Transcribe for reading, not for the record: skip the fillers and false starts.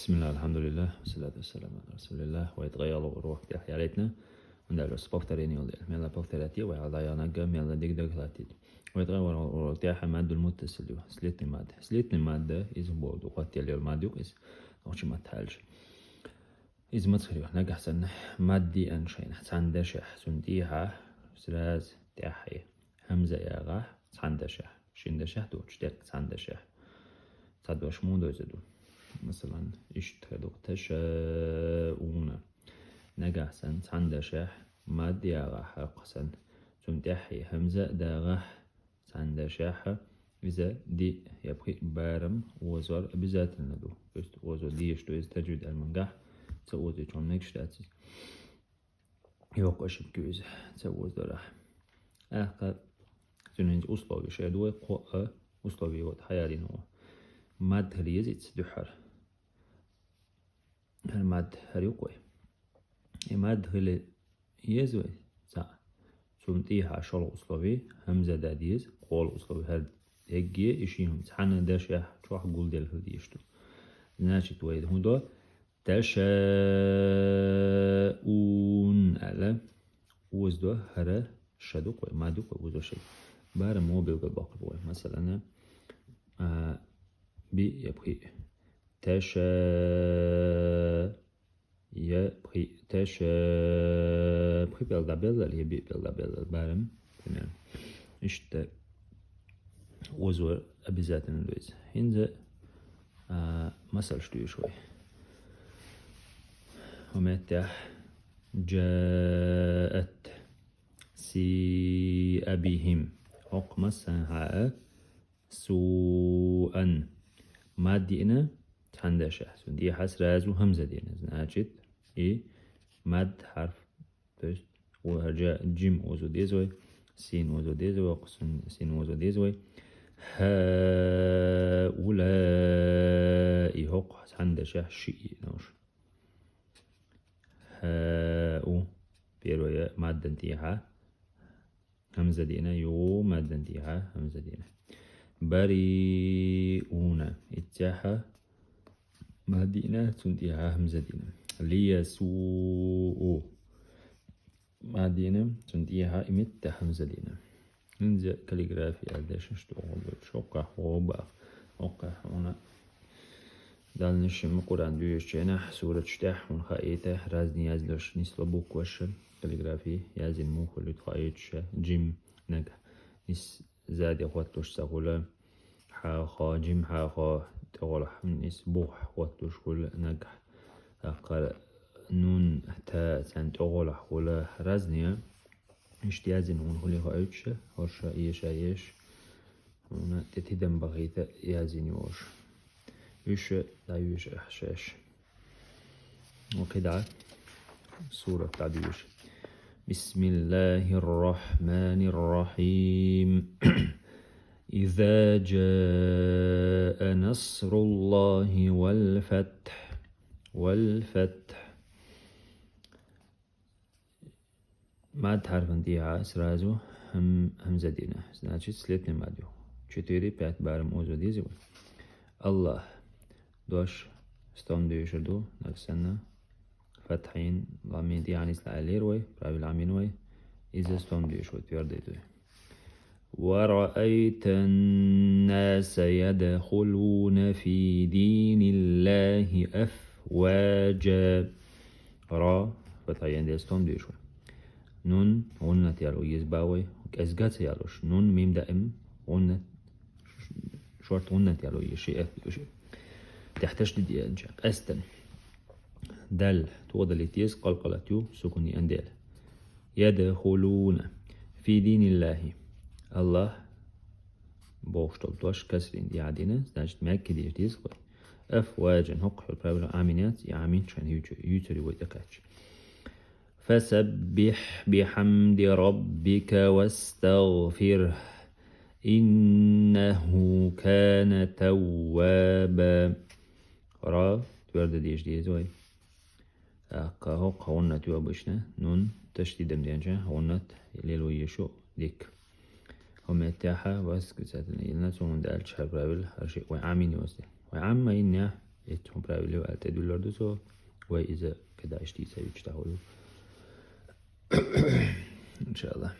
بسم الله الحمد لله والصلاة والسلام على رسول الله ويتغير روح يا ريتنا ندرس بوفترين يولي ميلا بوفتراتي وعلى يانجا ميلا ديك ديك لاتي ويتغير روح تاعها مادة المتصل سليتني مادة إذا بود وقت يلي المادة إذا نوشي ما تحالش إذا ما تصير نجح سنة مادي أنشين سندشح سنديها سراز تاحي همزة يا غاح سندشح شندشح دوش تاك سندشح صدوش مو دوزدو مثلا اشتهدوا تشاؤون نجح سن سندشح ماد يا حق سن سمتحي همزة داغح سندشح إذا دي يبقي بارم وزار بذات الندو بست وزار ديش تو تجد المنجح تسوي جون نكشتاتي يوقش بكوز تسوي درح أخذ سنين أسلوبي شادوي قوة أسلوبي وات حيالين هو ماد هريزيت دحر الماد هريقوي ماد هل يزوي سا سمتيها شل أسلوبي همزة داديز قول أسلوبي هر هجي إشيهم تحنا داشة شوح قول دل هديشتو ناشط ويد هندو تشاؤون على وزدو هر شدوق ما دوق وزدو شيء بار موبيل بالباقي مثلا بي يبقي يبقي بقي بالدابل اللي هي بي بالدابل بارم تمام إشت وزور أبيزات النويز هنزا مثل شتوي شوي ومتى جاءت سي أبيهم حكم سنها سوءا ما دينا تندشة دي حس رازو همزة دينا значит и مد حرف بس وهرجع جيم وزو ديزوي سين وزو ديزوي وقسم سين وزو ديزوي هؤلاء حق تندشة شيء نوش هاو بيروي مد انتيها همزة دينا يو مد انتيها همزة دينا بريئون اتجاه مدينة تنتهى همزة دينا ليسوء مدينة تنتهى إمت همزة دينا ننزل كاليغرافي أداش نشتغل شوقة وبا وقع هنا دال نشم قرآن دويش جناح سورة شتاح من خائته رازني يازلش نسلو بوك وش كاليغرافي يازن موخل يتخايتش جيم نجح نس زاد يخوتوش سهولة حاخا جيم حاخا تغلح نس بوح خوتوش كل نجح أقل نون تا سان تغلح ولا رزنيا اشتيازن هون هولي خايتش هرشا إيش هنا تتدم بغيثة يازن يوش يش لا يش إحشاش وكذا سورة تعديش بسم الله الرحمن الرحيم إذا جاء نصر الله والفتح ما تعرف انتيها سرازو همزة دينا значит سلتني ماديو 4-5 بارم اوزو ديزي الله دوش ستون ديشردو نفسنا فتحين لامين دي يعني سلالير وي برابي العمين وي إذا ستون ديشو تيرديدو ورأيت الناس يدخلون في دين الله أفواجا را فتحين دي ستون ديشو نون غنت يالو يزباوي كأزغات يالوش نون ميم دائم غنت شورت غنت يالو يشي تحتاج دي انجاب استن دل توضل يتيز قلقلتيو سكوني انديل يدخلون في دين الله الله بوشتل توش كسرين دي عدينة значит ماك دي يتيز أفواجا هق البابل عامينات يعامين شان يوتري ويتكاتش فسبح بحمد ربك واستغفره إنه كان توابا را تورد ديش دي زوي كهو قونا توابشنا نون تشديد مدينجا هونت ليلو يشو ديك هم يتاحا بس كساتنا يلنا سومن دال شهر برابل هرشي وعامين يوزي وعاما إنه comprare altre di loro so وإذا كده عشتي سوي تشتغلوا إن شاء الله.